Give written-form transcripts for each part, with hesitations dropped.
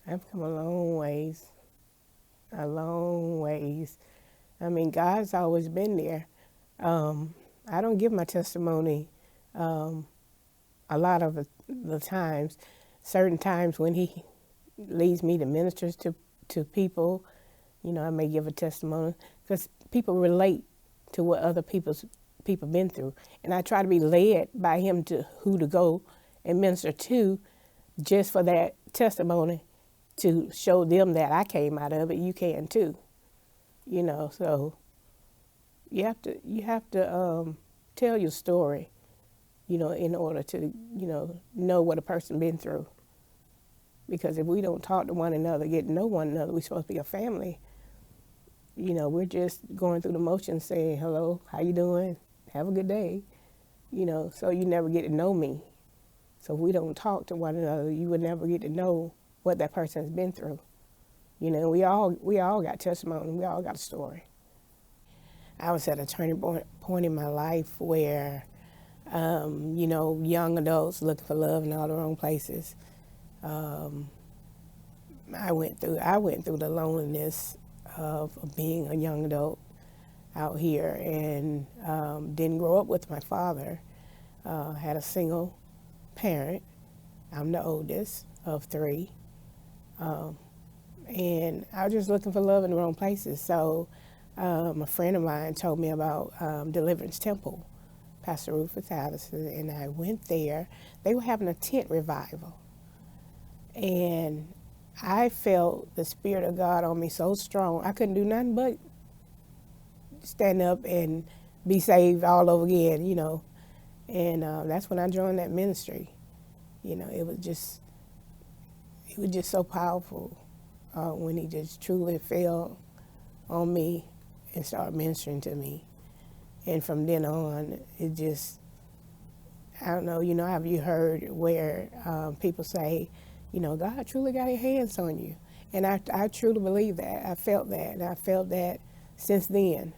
I've come a long ways. I mean, God's always been there. I don't give my testimony a lot of the times. Certain times when He leads me to minister to people, I may give a testimony because people relate to what other people been through, and I try to be led by Him to who to go and minister to, just for that testimony to show them that I came out of it. You can too, So you have to tell your story, in order to know what a person been through. Because if we don't talk to one another, get to know one another, we're supposed to be a family. We're just going through the motions saying, hello, how you doing? Have a good day. So you never get to know me. So if we don't talk to one another, you would never get to know what that person has been through. We all got testimony. We all got a story. I was at a turning point in my life where, young adults looking for love in all the wrong places. I went through the loneliness of being a young adult out here, and didn't grow up with my father. Had a single parent. I'm the oldest of three. And I was just looking for love in the wrong places. So a friend of mine told me about Deliverance Temple, Pastor Rufus Allison, and I went there. They were having a tent revival. And I felt the Spirit of God on me so strong, I couldn't do nothing but stand up and be saved all over again, And that's when I joined that ministry. It was just so powerful when He just truly fell on me and started ministering to me. And from then on, it just, I don't know, have you heard where people say, God truly got His hands on you. And I truly believe that. I felt that. And I felt that since then.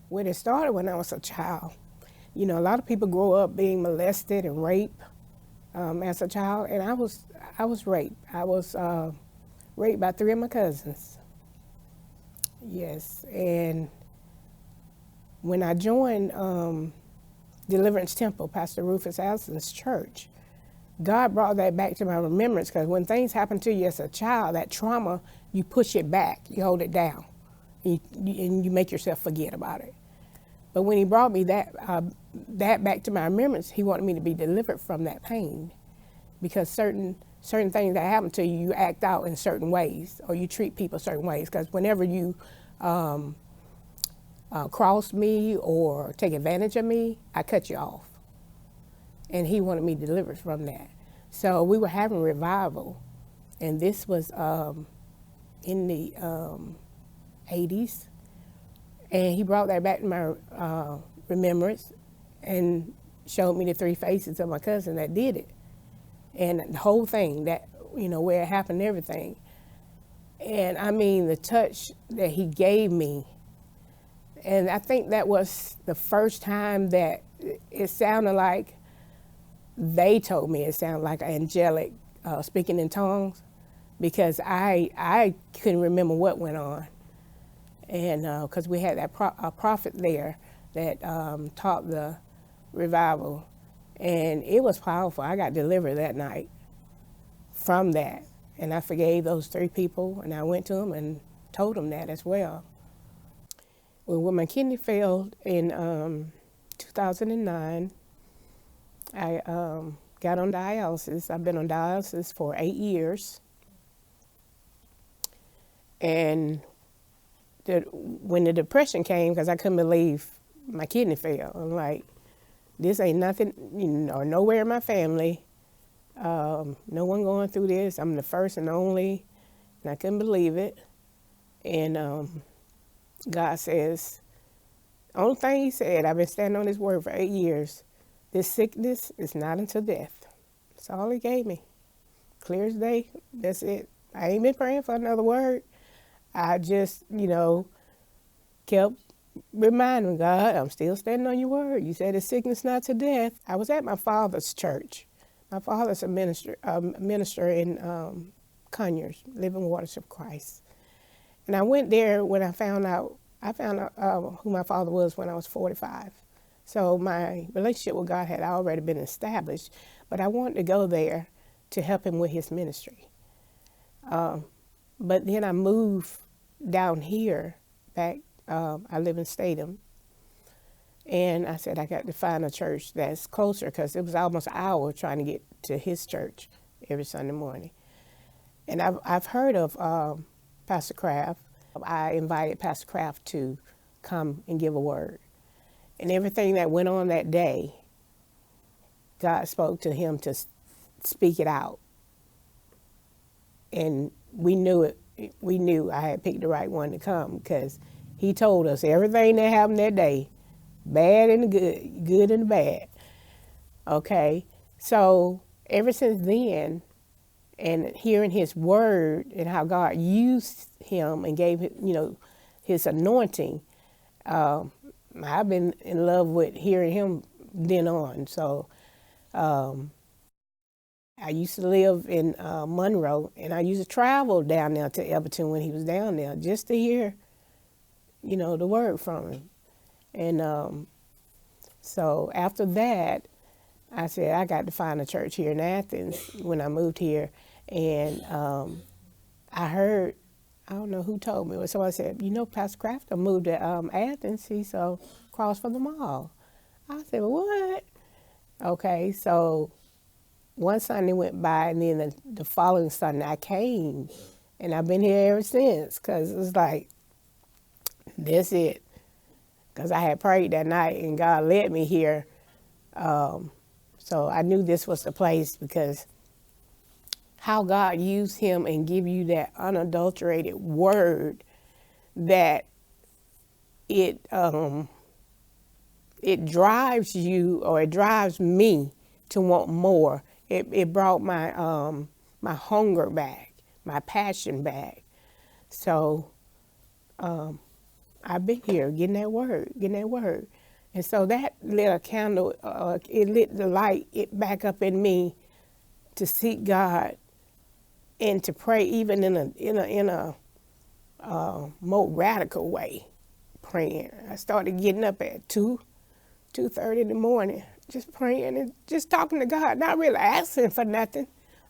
When it started when I was a child. A lot of people grow up being molested and raped as a child. And I was raped. I was raped by 3 of my cousins. Yes. And when I joined Deliverance Temple, Pastor Rufus Allison's church, God brought that back to my remembrance, because when things happen to you as a child, that trauma, you push it back, you hold it down, and you make yourself forget about it. But when He brought me that back to my remembrance, He wanted me to be delivered from that pain, because certain things that happen to you, you act out in certain ways, or you treat people certain ways. Because whenever you cross me or take advantage of me, I cut you off. And He wanted me delivered from that. So we were having revival, and this was in the 80s. And He brought that back to my remembrance and showed me the 3 faces of my cousin that did it. And the whole thing, that, where it happened, everything. And I mean, the touch that He gave me. And I think that was the first time that it sounded like, they told me it sounded like angelic speaking in tongues, because I couldn't remember what went on. And because we had that a prophet there that taught the revival, and it was powerful. I got delivered that night from that, and I forgave those 3 people, and I went to them and told them that as well. Well, when my kidney failed in 2009, I got on dialysis. I've been on dialysis for 8 years. And when the depression came, because I couldn't believe my kidney failed, I'm like, this ain't nothing, nowhere in my family. No one going through this. I'm the first and only, and I couldn't believe it. And God says, only thing He said, I've been standing on His word for 8 years. This sickness is not unto death. That's all He gave me. Clear as day. That's it. I ain't been praying for another word. I just, kept reminding God, I'm still standing on your word. You said it's sickness not to death. I was at my father's church. My father's a minister in Conyers, Living Waters of Christ. And I went there when I found out who my father was when I was 45. So my relationship with God had already been established, but I wanted to go there to help him with his ministry. But then I moved down here back. I live in Statham. And I said, I got to find a church that's closer, because it was almost an hour trying to get to his church every Sunday morning. And I've heard of Pastor Kraft. I invited Pastor Kraft to come and give a word. And everything that went on that day, God spoke to him to speak it out. And we knew it. We knew I had picked the right one to come, because he told us everything that happened that day, bad and the good, good and the bad. Okay, so ever since then, and hearing his word and how God used him and gave him, his anointing, I've been in love with hearing him then on. So I used to live in Monroe, and I used to travel down there to Everton when he was down there just to hear, the word from him. And so after that, I said, I got to find a church here in Athens when I moved here. And I heard, I don't know who told me, but somebody said, Pastor Kraft moved to Athens. He's across from the mall. I said, well, what? Okay, so one Sunday went by, and then the following Sunday I came, and I've been here ever since, because it was like, that's it. Because I had prayed that night, and God led me here. So I knew this was the place, because how God used him and give you that unadulterated word that it drives you, or it drives me to want more. It brought my my hunger back, my passion back. So I've been here getting that word. And so that lit a candle, it lit the light back up in me to seek God and to pray, even in a more radical way, praying. I started getting up at 2:30 in the morning, just praying and just talking to God, not really asking for nothing,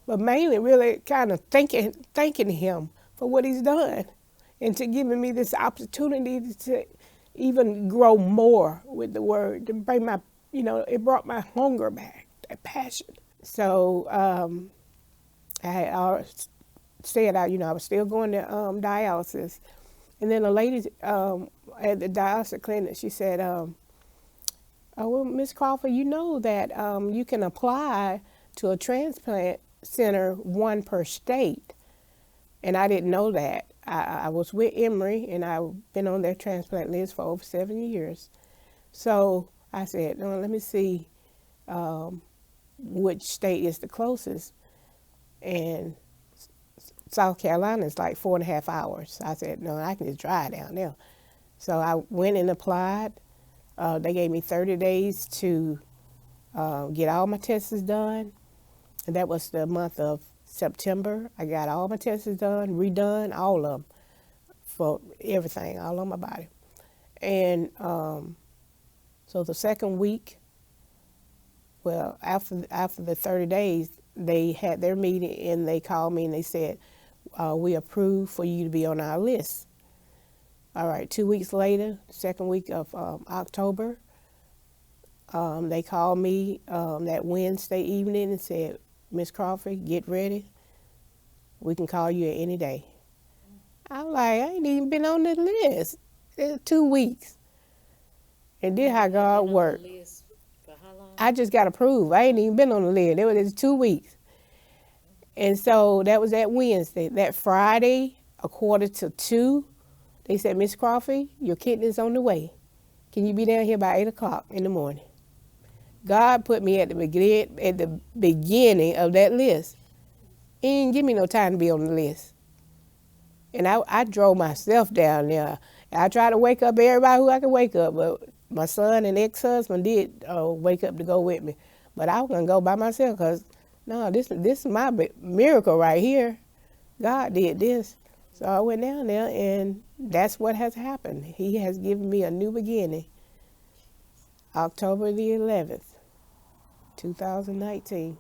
but mainly really kind of thanking him for what he's done, and to giving me this opportunity to even grow more with the word, to bring my, it brought my hunger back, that passion. So I had said, I was still going to dialysis. And then a lady at the dialysis clinic, she said, oh, well, Ms. Crawford, you know that you can apply to a transplant center, one per state. And I didn't know that. I was with Emory, and I've been on their transplant list for over 7 years. So I said, no, let me see which state is the closest. And South Carolina is like 4.5 hours. I said, no, I can just drive down there. So I went and applied. They gave me 30 days to get all my tests done. And that was the month of September. I got all my tests done, redone, all of them, for everything, all on my body. And so the second week, well, after the 30 days, they had their meeting, and they called me and they said, we approve for you to be on our list. All right, 2 weeks later, second week of October, they called me that Wednesday evening and said, Miss Crawford, get ready. We can call you at any day. I'm like, I ain't even been on the list. It's 2 weeks. And then how God worked. For how long? I just got approved. I ain't even been on the list. It was 2 weeks. And so that was that Wednesday. That Friday, 1:45, they said, Miss Crawford, your kidney's on the way. Can you be down here by 8 o'clock in the morning? God put me at the beginning of that list. He didn't give me no time to be on the list. And I drove myself down there. I tried to wake up everybody who I could wake up, but my son and ex-husband did wake up to go with me. But I was going to go by myself, because, no, this is my miracle right here. God did this. So I went down there, and that's what has happened. He has given me a new beginning. October the 11th, 2019.